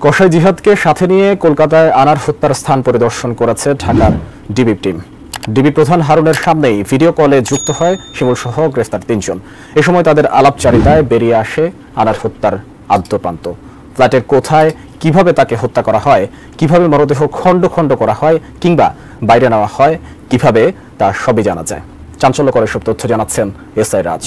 কসাই জিহাদকে সাথে নিয়ে কলকাতায় আনার হত্যার স্থান পরিদর্শন করেছে ঢাকার ডিবি টিম। ডিবি প্রধান হারুনের সামনেই ভিডিও কলে যুক্ত হয় শিমুল সহ গ্রেফতার ৩ জন। এ সময় তাদের আলাপচারিতায় বেরিয়ে আসে আনার হত্যার আদ্যপ্রান্ত। ফ্ল্যাটের কোথায়, কিভাবে তাকে হত্যা করা হয়, কিভাবে মরদেহ খণ্ড খণ্ড করা হয় কিংবা বাইরে নেওয়া হয় কিভাবে, তা সবই জানা যায়। চাঞ্চল্যকর এসব তথ্য জানাচ্ছেন এসআই রাজ।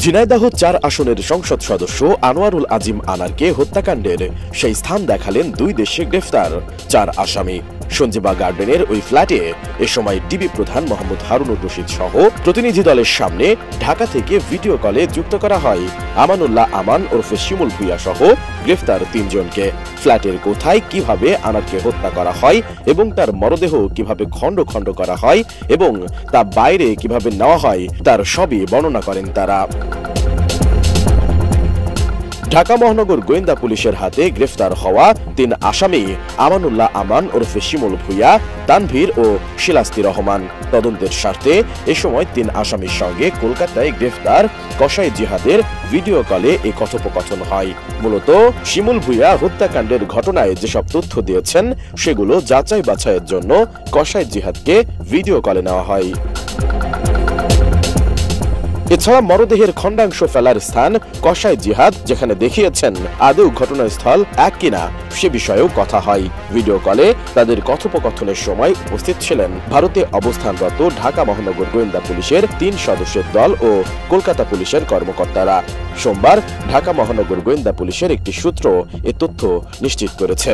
ঝিনাইদহ ৪ আসনের সংসদ সদস্য আনোয়ারুল আজিম আনারকে হত্যাকাণ্ডের সেই স্থান দেখালেন ২ দেশে গ্রেফতার ৪ আসামি। সঞ্জীবা গার্ডেনের ওই ফ্ল্যাটে এ সময় ডিবি প্রধান মোহাম্মদ হারুনুর রশিদ সহ প্রতিনিধি দলের সামনে ঢাকা থেকে ভিডিও কলে যুক্ত করা হয় আমানুল্লাহ আমান ওরফে শিমুল ভুইয়া সহ গ্রেফতার ৩ জনকে। ফ্ল্যাটের কোথায়, কিভাবে আনারকে হত্যা করা হয় এবং তার মরদেহ কিভাবে খণ্ড খণ্ড করা হয় এবং তা বাইরে কিভাবে নেওয়া হয় তার সবই বর্ণনা করেন তারা। ঢাকা মহানগর গোয়েন্দা পুলিশের হাতে গ্রেফতার হওয়া ৩ আসামি আমানুল্লাহ আমান ওরফে শিমুল ভুইয়া, তানভীর ও শিলাস্তি রহমান। তদন্তের স্বার্থে এ সময় ৩ আসামির সঙ্গে কলকাতায় গ্রেফতার কসাই জিহাদের ভিডিও কলে এই কথোপকথন হয়। মূলত শিমুল ভুইয়া হত্যাকাণ্ডের ঘটনায় যেসব তথ্য দিয়েছেন সেগুলো যাচাই বাছাইয়ের জন্য কসাই জিহাদকে ভিডিও কলে নেওয়া হয়। এছাড়া মরদেহের খণ্ডাংশ ফেলার স্থান কসাই জিহাদ যেখানে দেখিয়েছেন আদৌ ঘটনাস্থল এক কিনা সে বিষয়েও কথা হয়। ভিডিও কলে তাদের কথোপকথনের সময় উপস্থিত ছিলেন ভারতে অবস্থানরত ঢাকা মহানগর গোয়েন্দা পুলিশের ৩ সদস্যের দল ও কলকাতা পুলিশের কর্মকর্তারা। সোমবার ঢাকা মহানগর গোয়েন্দা পুলিশের একটি সূত্র এ তথ্য নিশ্চিত করেছে।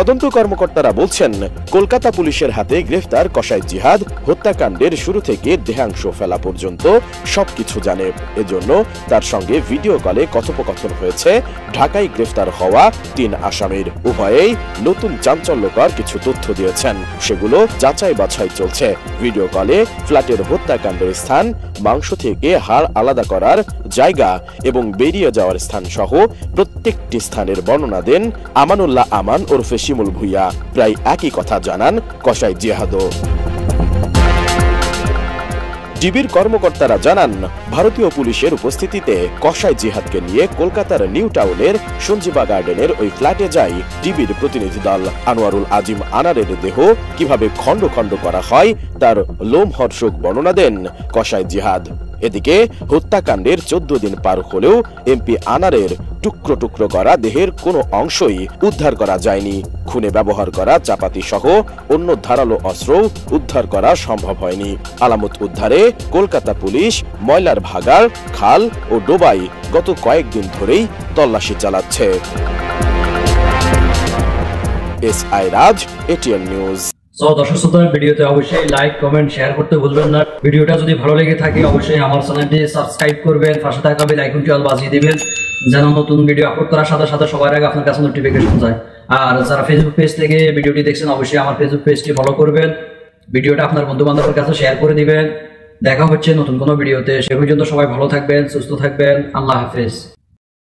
তদন্ত কর্মকর্তারা বলছেন, কলকাতা পুলিশের হাতে গ্রেফতার কসাই জিহাদ হত্যাকাণ্ডের শুরু থেকে দেহাংশ ফেলা পর্যন্ত সবকিছু জানে। এজন্য তার সঙ্গে ভিডিও কলে কথোপকথন হয়েছে ঢাকায় গ্রেফতার হওয়া ৩ আসামির। উভয়েই নতুন চাঞ্চল্যকর কিছু তথ্য দিয়েছেন, সেগুলো যাচাই বাছাই চলছে। ভিডিও কলে ফ্ল্যাটের হত্যাকাণ্ডের স্থান, মাংস থেকে হাড় আলাদা করার জায়গা এবং বেরিয়ে যাওয়ার স্থান সহ প্রত্যেকটি স্থানের বর্ণনা দেন আমানুল্লাহ আমান ওরফে শিমুল ভুইয়া। প্রায় একই কথা জানান কসাই জিহাদও। ডিবির কর্মকর্তারা জানান, ভারতীয় পুলিশের উপস্থিতিতে কসাই জিহাদকে নিয়ে কলকাতার নিউ টাউনের সঞ্জীবা গার্ডেনের ওই ফ্ল্যাটে যায় ডিবির প্রতিনিধি দল। আনোয়ারুল আজিম আনারের দেহ কিভাবে খণ্ড খণ্ড করা হয় তার লোমহর্ষক বর্ণনা দেন কসাই জিহাদ। এদিকে হত্যাকাণ্ডের ১৪ দিন পার হলেও এমপি আনারের টুকরো টুকরো করা দেহের কোনো অংশই উদ্ধার করা যায়নি। খুনে ব্যবহার করা চাপাতি সহ অন্য ধারালো অস্ত্রও উদ্ধার করা সম্ভব হয়নি। আলামত উদ্ধারে কলকাতা পুলিশ ময়লার ভাগাড়, খাল ও ডোবায় গত কয়েকদিন ধরেই তল্লাশি চালাচ্ছে। এসআই রাজ, এটিএন নিউজ। দর্শক শ্রোতা, ভিডিওতে অবশ্যই লাইক, কমেন্ট, শেয়ার করতে ভুলবেন না। ভিডিওটা যদি ভালো লেগে থাকে অবশ্যই আমার চ্যানেলটি সাবস্ক্রাইব করবেন, পাশে থাকা বেল আইকনটি অল বাজিয়ে দিবেন যেন নতুন ভিডিও আপলোড করার সাথে সাথে সবার আগে আপনার কাছে নোটিফিকেশন যায়। আর যারা ফেসবুক পেজ থেকে ভিডিওটি দেখছেন অবশ্যই আমার ফেসবুক পেজটি ফলো করবেন, ভিডিওটা আপনার বন্ধু বান্ধবের কাছে শেয়ার করে দিবেন। দেখা হচ্ছে নতুন কোনো ভিডিওতে। সে পর্যন্ত সবাই ভালো থাকবেন, সুস্থ থাকবেন। আল্লাহ হাফেজ।